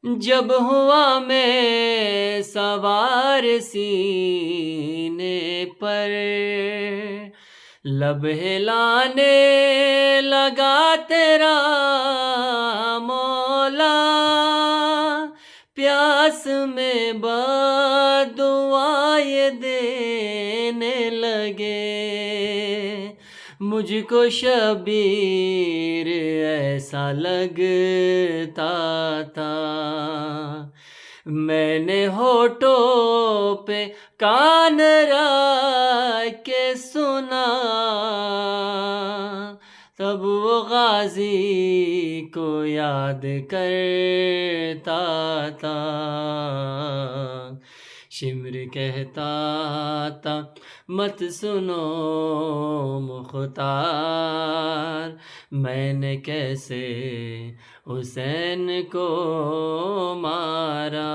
जब हुआ मैं सवार सीने पर, लब हिलाने लगा तेरा मौला, प्यास में बदुआएं देने लगे। मुझको शबीर ऐसा लगता था, मैंने होठों पे कान रख के सुना, तब वो गाजी को याद करता था। शिम्र कहता था मत सुनो मुख्तार, मैंने कैसे हुसैन को मारा।